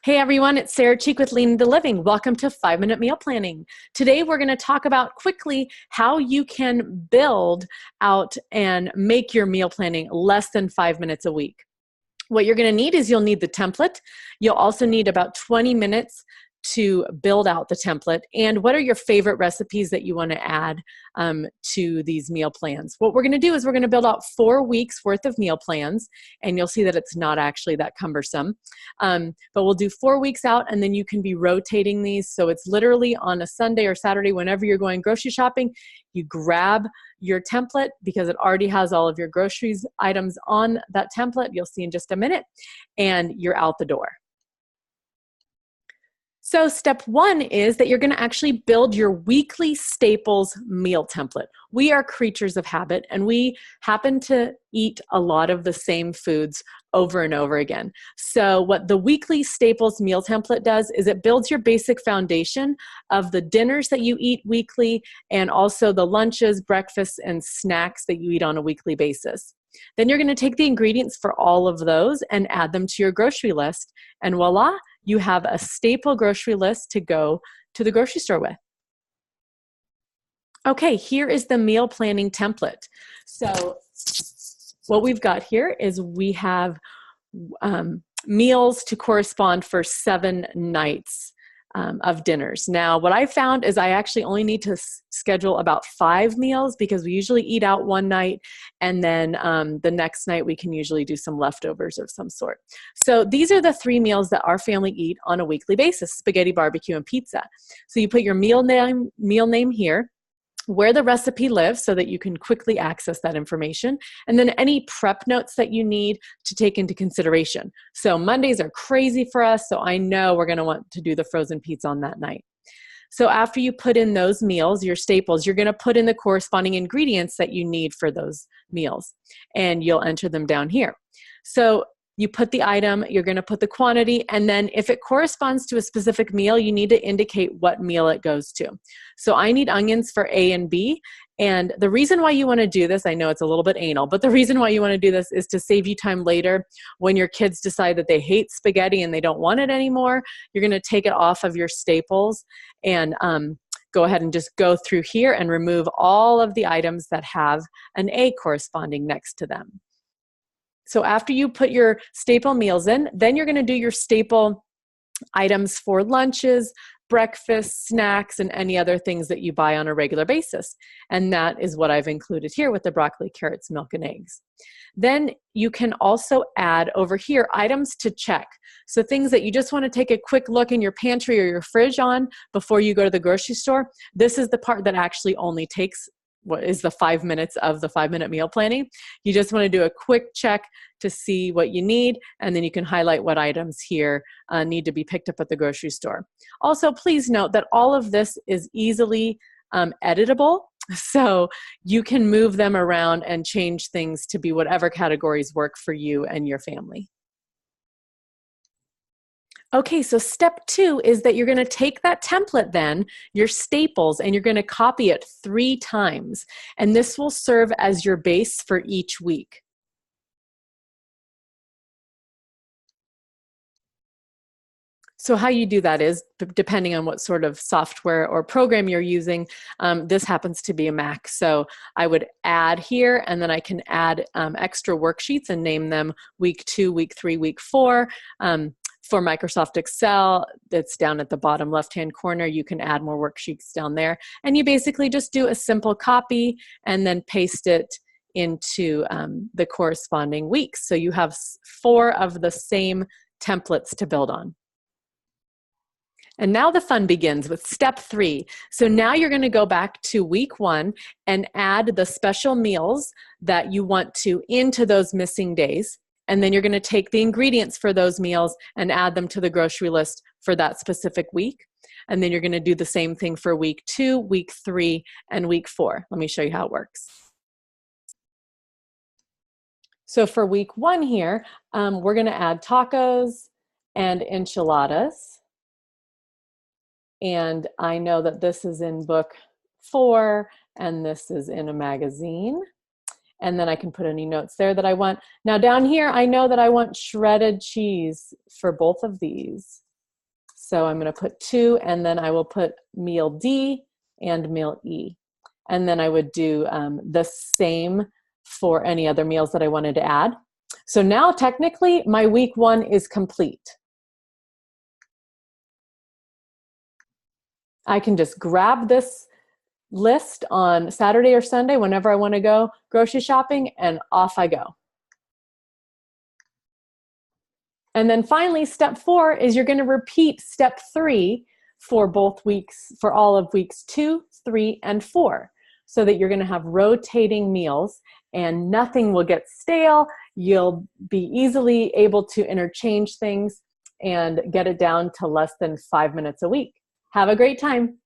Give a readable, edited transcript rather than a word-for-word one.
Hey everyone, it's Sarah Cheek with Lean Into Living. Welcome to 5-Minute Meal Planning. Today we're going to talk about quickly how you can build out and make your meal planning less than 5 minutes a week. What you're going to need is you'll need the template. You'll also need about 20 minutes to build out the template. And what are your favorite recipes that you want to add to these meal plans? What we're going to do is we're going to build out 4 weeks worth of meal plans, and you'll see that it's not actually that cumbersome. But we'll do 4 weeks out, and then you can be rotating these. So it's literally on a Sunday or Saturday, whenever you're going grocery shopping, you grab your template because it already has all of your groceries items on that template. You'll see in just a minute, and you're out the door. So step one is that you're going to actually build your weekly staples meal template. We are creatures of habit, and we happen to eat a lot of the same foods over and over again. So what the weekly staples meal template does is it builds your basic foundation of the dinners that you eat weekly and also the lunches, breakfasts, and snacks that you eat on a weekly basis. Then you're going to take the ingredients for all of those and add them to your grocery list, and voila, you have a staple grocery list to go to the grocery store with. Okay, here is the meal planning template. So what we've got here is we have meals to correspond for 7 nights of dinners. Now, what I found is I actually only need to schedule about 5 meals because we usually eat out one night, and then the next night we can usually do some leftovers of some sort. So these are the 3 meals that our family eat on a weekly basis: spaghetti, barbecue, and pizza. So you put your meal name here, where the recipe lives so that you can quickly access that information, and then any prep notes that you need to take into consideration. So Mondays are crazy for us, so I know we're going to want to do the frozen pizza on that night. So after you put in those meals, your staples, you're going to put in the corresponding ingredients that you need for those meals, and you'll enter them down here. So you put the item, you're going to put the quantity, and then if it corresponds to a specific meal, you need to indicate what meal it goes to. So I need onions for A and B, and the reason why you want to do this, I know it's a little bit anal, but the reason why you want to do this is to save you time later when your kids decide that they hate spaghetti and they don't want it anymore. You're going to take it off of your staples and go ahead and just go through here and remove all of the items that have an A corresponding next to them. So after you put your staple meals in, then you're going to do your staple items for lunches, breakfast, snacks, and any other things that you buy on a regular basis. And that is what I've included here with the broccoli, carrots, milk, and eggs. Then you can also add over here items to check. So things that you just want to take a quick look in your pantry or your fridge on before you go to the grocery store. This is the part that actually only takes what is the 5 minutes of the 5-minute meal planning. You just want to do a quick check to see what you need, and then you can highlight what items here need to be picked up at the grocery store. Also, please note that all of this is easily editable, so you can move them around and change things to be whatever categories work for you and your family. Okay, so step 2 is that you're going to take that template then, your staples, and you're going to copy it 3 times. And this will serve as your base for each week. So how you do that is, depending on what sort of software or program you're using, this happens to be a Mac. So I would add here, and then I can add extra worksheets and name them week 2, week 3, week 4. For Microsoft Excel, that's down at the bottom left-hand corner. You can add more worksheets down there. And you basically just do a simple copy and then paste it into the corresponding weeks. So you have 4 of the same templates to build on. And now the fun begins with step 3. So now you're going to go back to week 1 and add the special meals that you want to into those missing days. And then you're going to take the ingredients for those meals and add them to the grocery list for that specific week. And then you're going to do the same thing for week 2, week 3, and week 4. Let me show you how it works. So for week 1 here, we're going to add tacos and enchiladas. And I know that this is in book 4, and this is in a magazine. And then I can put any notes there that I want. Now down here, I know that I want shredded cheese for both of these. So I'm going to put 2, and then I will put meal D and meal E. And then I would do the same for any other meals that I wanted to add. So now technically my week 1 is complete. I can just grab this list on Saturday or Sunday whenever I want to go grocery shopping, and off I go. And then finally, step 4 is you're going to repeat step 3 for both weeks, for all of weeks 2, 3, and 4, so that you're going to have rotating meals and nothing will get stale. You'll be easily able to interchange things and get it down to less than 5 minutes a week. Have a great time.